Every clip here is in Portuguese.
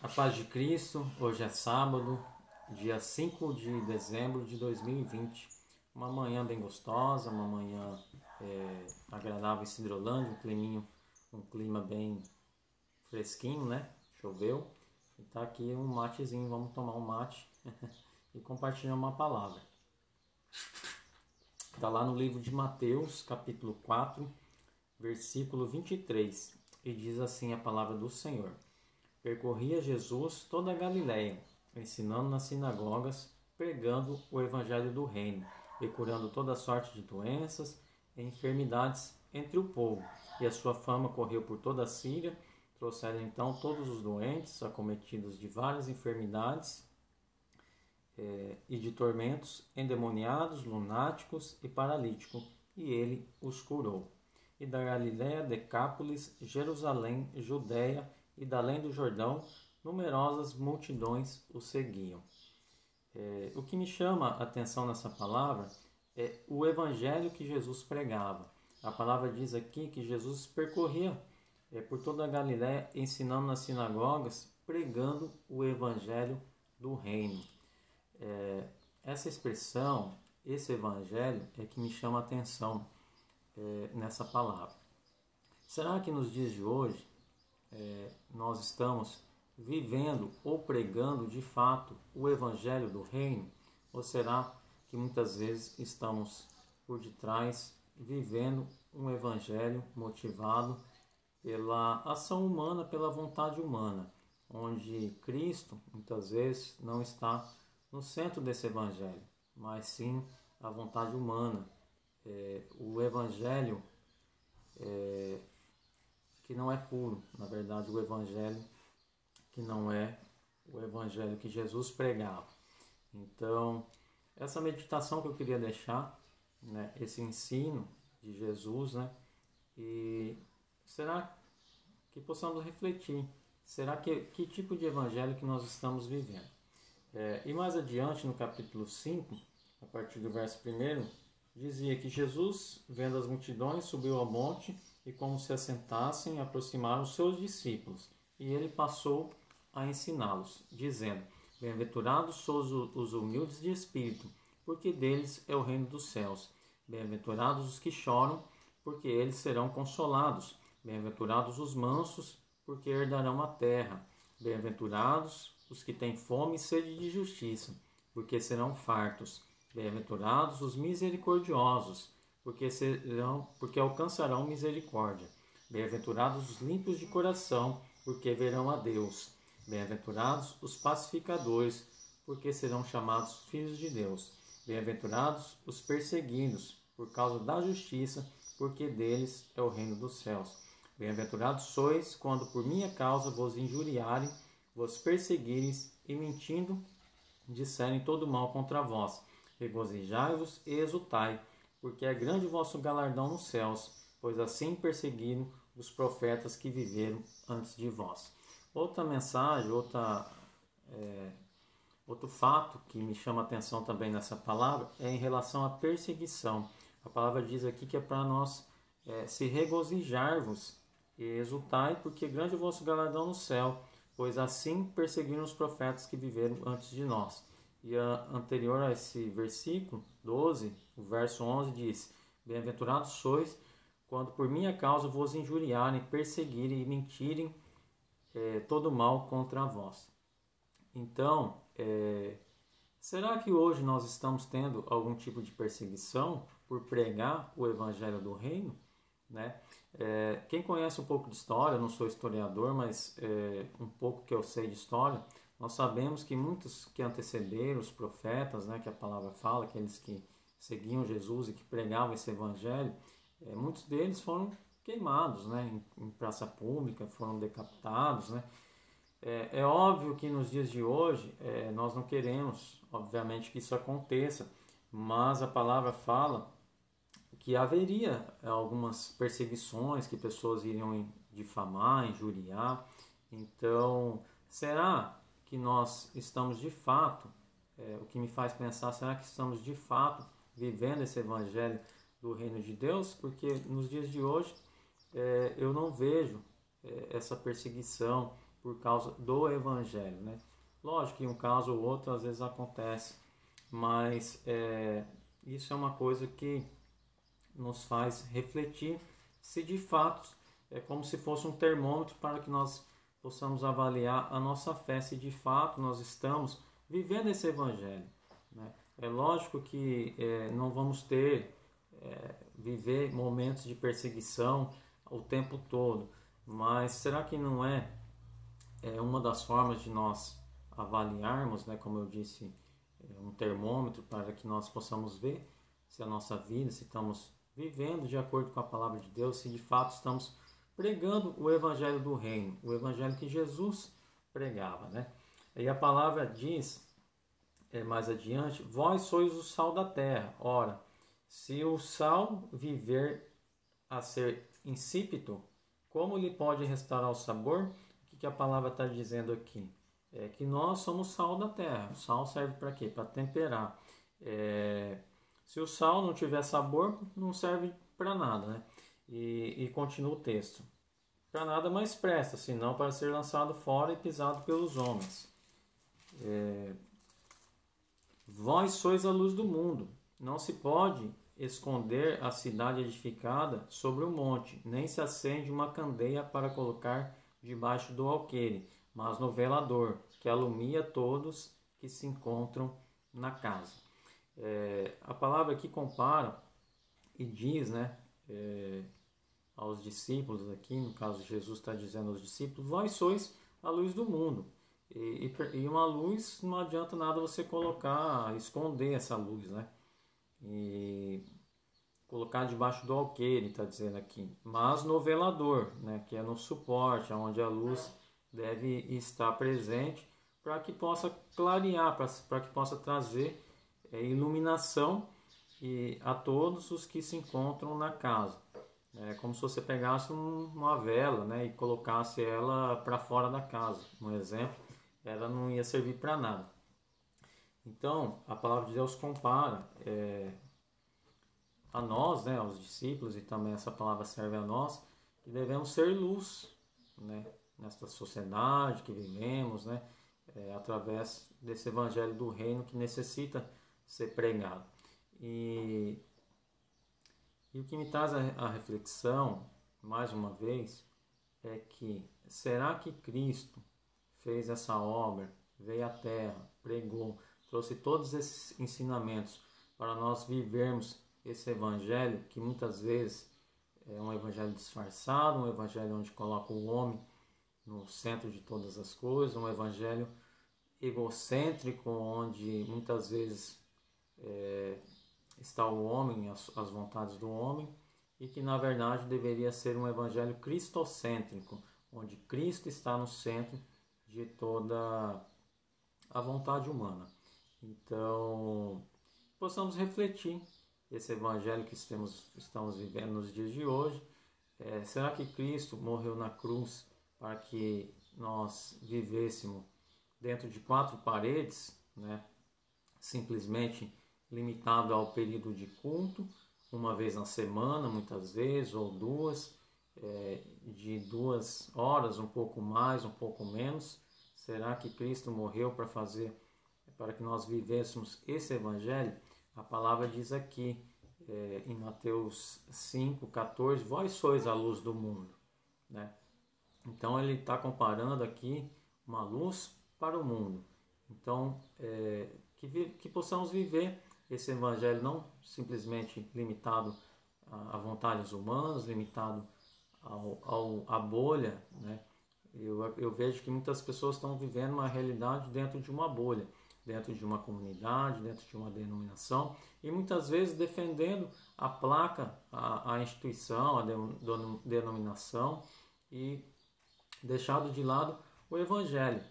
A paz de Cristo, hoje é sábado, dia 5 de dezembro de 2020. Uma manhã bem gostosa, uma manhã agradável em Cidrolândia, um clima bem fresquinho, né? Choveu. E tá aqui um matezinho, vamos tomar um mate e compartilhar uma palavra. Está lá no livro de Mateus, capítulo 4, versículo 23, e diz assim a palavra do Senhor. Percorria Jesus toda a Galiléia, ensinando nas sinagogas, pregando o evangelho do reino e curando toda sorte de doenças e enfermidades entre o povo. E a sua fama correu por toda a Síria. Trouxeram então todos os doentes, acometidos de várias enfermidades e de tormentos, endemoniados, lunáticos e paralíticos, e ele os curou. E da Galiléia, Decápolis, Jerusalém, Judéia e da além do Jordão, numerosas multidões o seguiam. O que me chama a atenção nessa palavra é o evangelho que Jesus pregava. A palavra diz aqui que Jesus percorria por toda a Galiléia, ensinando nas sinagogas, pregando o evangelho do reino. Essa expressão, esse evangelho, é que me chama a atenção nessa palavra. Será que nos dias de hoje nós estamos vivendo ou pregando de fato o evangelho do reino? Ou será que muitas vezes estamos por detrás vivendo um evangelho motivado pela ação humana, pela vontade humana, onde Cristo muitas vezes não está no centro desse evangelho, mas sim a vontade humana, o evangelho que não é puro, na verdade o evangelho que não é o evangelho que Jesus pregava. Então, essa meditação que eu queria deixar, né, esse ensino de Jesus, né, e será que possamos refletir, será que tipo de evangelho que nós estamos vivendo? E mais adiante, no capítulo 5, a partir do verso 1, dizia que Jesus, vendo as multidões, subiu ao monte e, como se assentassem, aproximaram os seus discípulos. E ele passou a ensiná-los, dizendo: Bem-aventurados sois os humildes de espírito, porque deles é o reino dos céus. Bem-aventurados os que choram, porque eles serão consolados. Bem-aventurados os mansos, porque herdarão a terra. Bem-aventurados os que têm fome e sede de justiça, porque serão fartos. Bem-aventurados os misericordiosos, porque alcançarão misericórdia. Bem-aventurados os limpos de coração, porque verão a Deus. Bem-aventurados os pacificadores, porque serão chamados filhos de Deus. Bem-aventurados os perseguidos, por causa da justiça, porque deles é o reino dos céus. Bem-aventurados sois, quando por minha causa vos injuriarem, vos perseguirem e mentindo, disserem todo mal contra vós. Regozijai-vos e exultai, porque é grande o vosso galardão nos céus, pois assim perseguiram os profetas que viveram antes de vós. Outra mensagem, outro fato que me chama a atenção também nessa palavra é em relação à perseguição. A palavra diz aqui que é para nós se regozijar-vos e exultai, porque grande é o vosso galardão no céu, pois assim perseguiram os profetas que viveram antes de nós. E anterior a esse versículo 12, o verso 11 diz: Bem-aventurados sois, quando por minha causa vos injuriarem, perseguirem e mentirem todo mal contra vós. Então, será que hoje nós estamos tendo algum tipo de perseguição por pregar o evangelho do reino? Né? Quem conhece um pouco de história, eu não sou historiador, mas um pouco que eu sei de história, nós sabemos que muitos que antecederam os profetas, né, que a palavra fala, aqueles que seguiam Jesus e que pregavam esse evangelho, muitos deles foram queimados, né, em praça pública, foram decapitados. Né? É óbvio que nos dias de hoje nós não queremos, obviamente, que isso aconteça, mas a palavra fala que haveria algumas perseguições, que pessoas iriam difamar, injuriar. Então, será que nós estamos de fato, o que me faz pensar, será que estamos de fato vivendo esse evangelho do reino de Deus? Porque nos dias de hoje eu não vejo essa perseguição por causa do Evangelho, né? Lógico que um caso ou outro às vezes acontece, mas isso é uma coisa que nos faz refletir se de fato é como se fosse um termômetro para que nós possamos avaliar a nossa fé, se de fato nós estamos vivendo esse Evangelho, né? É lógico que não vamos viver momentos de perseguição o tempo todo, mas será que não é uma das formas de nós avaliarmos, né, como eu disse, um termômetro para que nós possamos ver se a nossa vida, se estamos vivendo de acordo com a palavra de Deus, se de fato estamos pregando o Evangelho do Reino, o Evangelho que Jesus pregava, né? E a palavra diz, mais adiante, vós sois o sal da terra. Ora, se o sal viver a ser insípido, como lhe pode restaurar o sabor? O que a palavra está dizendo aqui? É que nós somos sal da terra. O sal serve para quê? Para temperar. Se o sal não tiver sabor, não serve para nada, né? E continua o texto. Para nada mais presta, senão para ser lançado fora e pisado pelos homens. Vós sois a luz do mundo. Não se pode esconder a cidade edificada sobre o monte, nem se acende uma candeia para colocar debaixo do alqueire, mas no velador, que alumia todos que se encontram na casa. A palavra aqui compara e diz, né, aos discípulos aqui, no caso Jesus está dizendo aos discípulos, vós sois a luz do mundo. E uma luz não adianta nada você colocar, esconder essa luz, né? E colocar debaixo do alqueire, está dizendo aqui, mas no velador, né, que é no suporte, onde a luz deve estar presente, para que possa clarear, para que possa trazer iluminação a todos os que se encontram na casa. É como se você pegasse uma vela, né, e colocasse ela para fora da casa, um exemplo, ela não ia servir para nada. Então, a palavra de Deus compara a nós, né, aos discípulos, e também essa palavra serve a nós, que devemos ser luz, né, nesta sociedade que vivemos, né, através desse evangelho do reino que necessita ser pregado. E o que me traz a reflexão, mais uma vez, é que será que Cristo fez essa obra, veio à terra, pregou, trouxe todos esses ensinamentos para nós vivermos esse evangelho que muitas vezes é um evangelho disfarçado, um evangelho onde coloca o homem no centro de todas as coisas, um evangelho egocêntrico, onde muitas vezes está o homem, as vontades do homem, e que na verdade deveria ser um evangelho cristocêntrico, onde Cristo está no centro de toda a vontade humana. Então, possamos refletir esse evangelho que estamos vivendo nos dias de hoje. Será que Cristo morreu na cruz para que nós vivêssemos dentro de 4 paredes, né? Simplesmente limitado ao período de culto, uma vez na semana, muitas vezes, ou duas, de 2 horas, um pouco mais, um pouco menos? Será que Cristo morreu para que nós vivêssemos esse evangelho? A palavra diz aqui, em Mateus 5,14, vós sois a luz do mundo, né? Então ele está aqui uma luz para o mundo. Então, que possamos viver esse evangelho não simplesmente limitado a vontades humanas, limitado à bolha, né? Eu vejo que muitas pessoas estão vivendo uma realidade dentro de uma bolha, dentro de uma comunidade, dentro de uma denominação, e muitas vezes defendendo a placa, a instituição, a denominação, e deixado de lado o evangelho.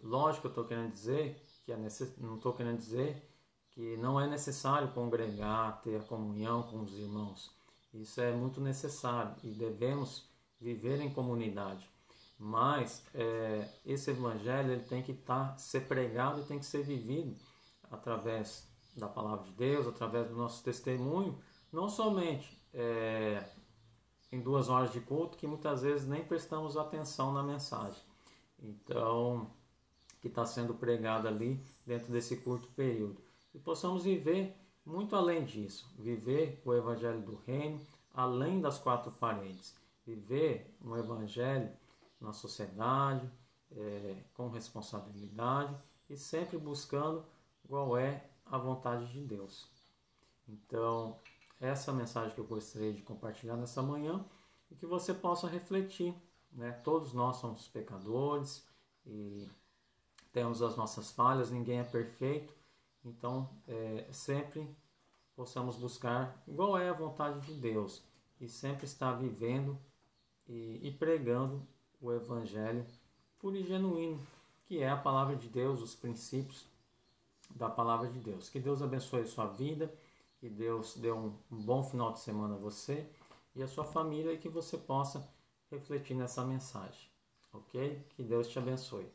Lógico, eu estou querendo dizer que não estou querendo dizer que não é necessário congregar, ter a comunhão com os irmãos. Isso é muito necessário e devemos viver em comunidade. Mas esse evangelho ele tem que ser pregado e tem que ser vivido através da palavra de Deus, através do nosso testemunho, não somente em 2 horas de culto, que muitas vezes nem prestamos atenção na mensagem, Então, que está sendo pregada ali dentro desse curto período. E possamos viver muito além disso, viver o Evangelho do Reino além das quatro paredes, viver um Evangelho na sociedade, com responsabilidade e sempre buscando qual é a vontade de Deus. Então, essa mensagem que eu gostaria de compartilhar nessa manhã e que você possa refletir, né? Todos nós somos pecadores e temos as nossas falhas, ninguém é perfeito, então sempre possamos buscar qual é a vontade de Deus e sempre estar vivendo e pregando o Evangelho puro e genuíno, que é a palavra de Deus, os princípios da palavra de Deus. Que Deus abençoe a sua vida, que Deus dê um bom final de semana a você e a sua família e que você possa refletir nessa mensagem, ok? Que Deus te abençoe.